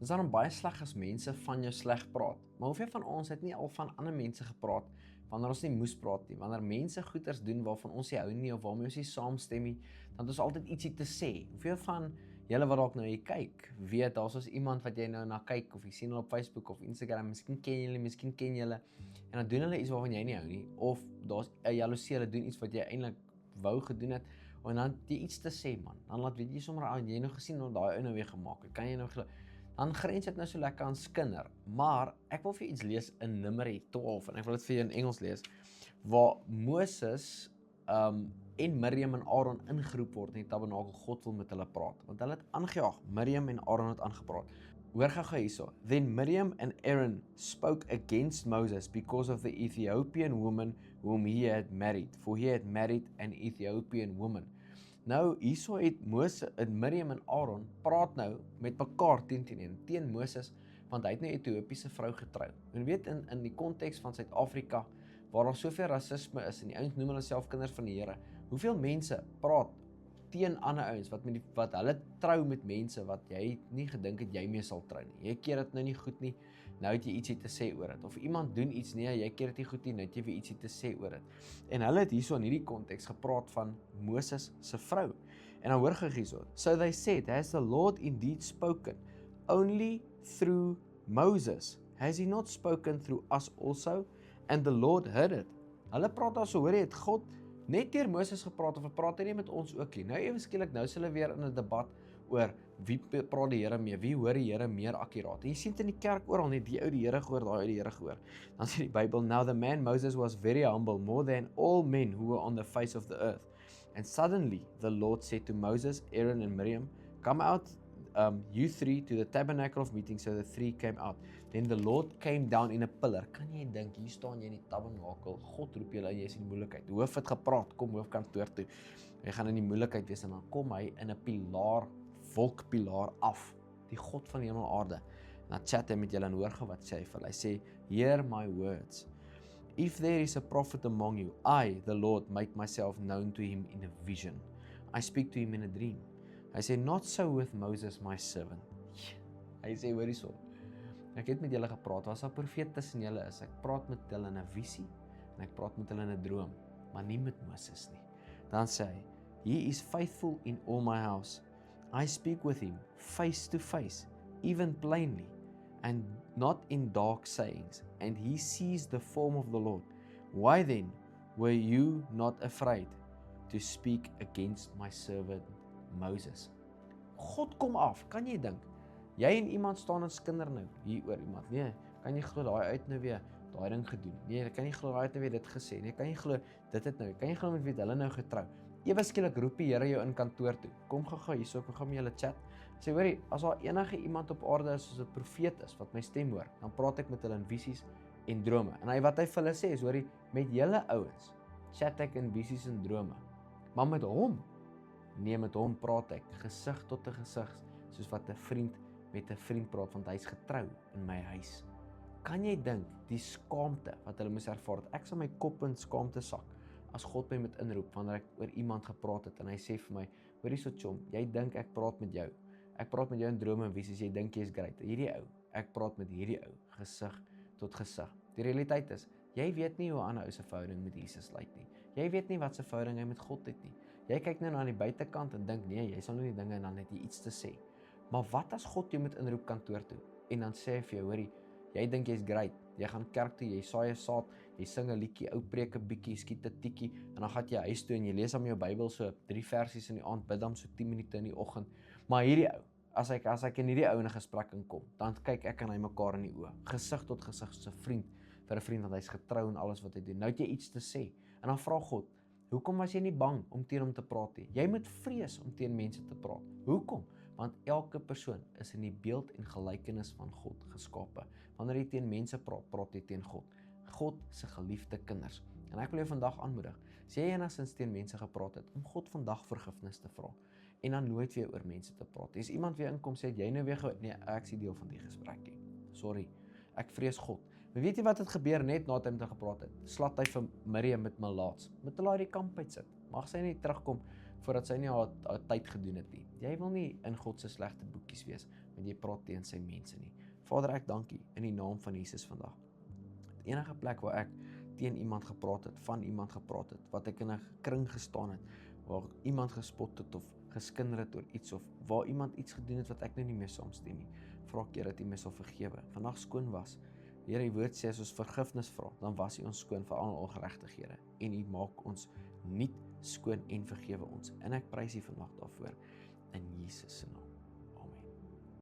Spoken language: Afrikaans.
Dis daarom baie sleg as mense van jou sleg praat. Maar hoeveel van ons het nie al van ander mense gepraat wanneer ons nie moes praat nie, wanneer mense goeders doen waarvan ons nie hou nie of waarmee ons nie saamstem nie, dan het ons altyd ietsie te sê. Hoeveel van julle wat dalk nou hier kyk, weet daar's ons iemand wat jy nou na kyk of jy sien hulle op Facebook of Instagram, miskien ken julle en dan doen hulle iets waarvan jy nie hou nie, of daar's 'n jaloesie, hulle doen iets wat jy eintlik wou gedoen het, en dan het jy iets te sê man, dan laat weet jy sommer, jy nou gesien wat daai ou nou weer gemaak het, kan jy nou glo, dan grens dit nou so lekker aan skinder, maar ek wil vir jou iets lees in Numeri 12, en ek wil dit vir jou in Engels lees, waar Moses en Miriam en Aaron ingeroep word in die tabernakel, God wil met hulle praat, want hulle het aangejaag, Miriam en Aaron het aangepraat. Hoor gou hierso. Then Miriam and Aaron spoke against Moses because of the Ethiopian woman whom he had married, for he had married an Ethiopian woman. Nou, hierso het Miriam en Aaron praat nou met mekaar teen Moses, want hy het 'n Ethiopiese vrou getrou. En weet, in die konteks van Suid-Afrika, waar daar soveel rasisme is, en die ouens noem hulle self kinders van die Here, hoeveel mense praat teen ander ouens, wat hulle trou met mense, wat jy nie gedink het jy mee sal trou nie. Jy keer dit nou nie goed nie, nou het jy ietsie te sê oor dit. Of iemand doen iets, nee, jy keer dit nie goed nie, nou het jy weer ietsie te sê oor dit. En hulle het hierso in hierdie konteks gepraat van Moses se vrou. En dan hoor gou hierso. So they said, has the Lord indeed spoken only through Moses? Has he not spoken through us also? And the Lord heard it. Hulle praat daar so, hoor jy, het God net deur Moses gepraat, of praat hy nie met ons ook nie? Nou ewe skielik, nou is hulle weer in 'n debat oor wie praat die Here mee, wie hoor die Here meer akkuraat. En jy sien dit in die kerk oral, net die ou die Here gehoor, daai ou die Here gehoor. Dan sê die Bybel, now the man Moses was very humble, more than all men who were on the face of the earth. And suddenly the Lord said to Moses, Aaron and Miriam, come out, you three, to the tabernacle of meeting. So the three came out. Then the Lord came down in a pillar. Kan jy dink, hier staan jy in die tabernakel, God roep julle en jy is in die moeilikheid. Hoof het gepraat, kom hoofkantoor toe. Jy gaan in die moeilikheid wees, en dan kom hy in 'n pilaar, wolkpilaar af, die God van hemel en aarde. En dan chat hy met julle en hoor gou wat sê hy vir hulle. Hy sê, hear my words. If there is a prophet among you, I, the Lord, make myself known to him in a vision. I speak to him in a dream. Hy sê, not so with Moses my servant. Hy sê, hoor hierso, ek het met julle gepraat, as 'n profeet tussen julle is, ek praat met hulle in 'n visie, en ek praat met hulle in 'n droom, maar nie met Moses nie. Dan sê hy, he is faithful in all my house. I speak with him face to face, even plainly, and not in dark sayings, and he sees the form of the Lord. Why then were you not afraid to speak against my servant Moses? God kom af, kan jy dink? Jy en iemand staan in skinder nou, hier oor iemand, nee, kan jy glo daai uit nou weer, daai ding gedoen, nee, kan jy glo daai uit nou weer dit gesê, nee, kan jy glo dit het nou, kan jy glo met wie hulle nou getrou, ewe skielik roep die Here jou in kantoor toe, kom gou hierso, ek gaan met julle chat, sê hoorie, as daar enige iemand op aarde is, soos 'n profeet is, wat my stem hoor, dan praat ek met hulle in visies en drome, en wat hy vir hulle sê is, hoorie, met julle ouens, chat ek in visies en drome, maar met hom, nee, met hom praat ek, gesig tot 'n gesig, soos wat 'n vriend met 'n vriend praat, want hy is getrou in my huis. Kan jy dink, die skaamte wat hulle moes ervaar het, ek sal my kop in skaamte sak, as God my met inroep, wanneer ek oor iemand gepraat het, en hy sê vir my, hoor hierso chom, jy dink ek praat met jou, ek praat met jou in drome en visies, jy dink jy is great, hierdie ou, ek praat met hierdie ou, gesig tot gesig. Die realiteit is, jy weet nie hoe 'n ander ou se verhouding met Jesus lyk nie, jy weet nie wat se verhouding hy met God het nie, jy kyk nou na die buitekant en dink, nee, jy sal nou nie dinge en dan het jy iets te sê, maar wat as God jou met inroep kantoor toe, en dan sê hy vir jou, hoorie, jy dink jy's great, jy gaan kerk toe, jy saai 'n saad, jy sing 'n liedjie, ou preek 'n bietjie, skiet 'n tikkie, en dan gaan jy huis toe en jy lees aan jou Bybel so 3 versies in die aand, bid dan so 10 minute in die oggend. Maar hierdie ou, as ek in hierdie ou in 'n gesprek inkom, dan kyk ek en hy mekaar in die oë, gesig tot gesig, soos 'n vriend vir 'n vriend, want hy's getrou in alles wat hy doen. Nou het jy iets te sê. En dan vra God, hoekom was jy nie bang om teen hom te praat nie? Jy moet vrees om teen mense te praat. Hoekom? Want elke persoon is in die beeld en gelykenis van God geskape. Wanneer jy teen mense praat, praat jy teen God. God se geliefde kinders. En ek wil jou vandag aanmoedig, as jy enigstens teen mense gepraat het, om God vandag vergifnis te vra. En dan nooit weer oor mense te praat. As iemand weer inkom, sê jy nou weer, nee, ek is nie deel van die gesprek nie. Sorry, ek vrees God. Maar weet jy wat het gebeur net nadat hy met hom gepraat het? Slat hy vir Miriam met malaats, met hulle uit die kamp uitsit. Mag sy nie terugkom voordat sy nie haar tyd gedoen het nie. Jy wil nie in God se slegte boekies wees. want jy praat teen sy mense nie. Vader, ek dank U in die naam van Jesus vandag. Enige plek waar ek teen iemand gepraat het, van iemand gepraat het, wat ek in 'n kring gestaan het, waar iemand gespot het of geskinder het oor iets, of waar iemand iets gedoen het wat ek nou nie meer saamstem nie, vra ek Here dat U my sal vergewe. Vandag skoon was. Here, U woord sê as ons vergifnis vra, dan was U ons skoon vir al ongeregtighede en U maak ons nuut, skoon en vergewe ons. En ek prys U vandag daarvoor in Jesus se naam.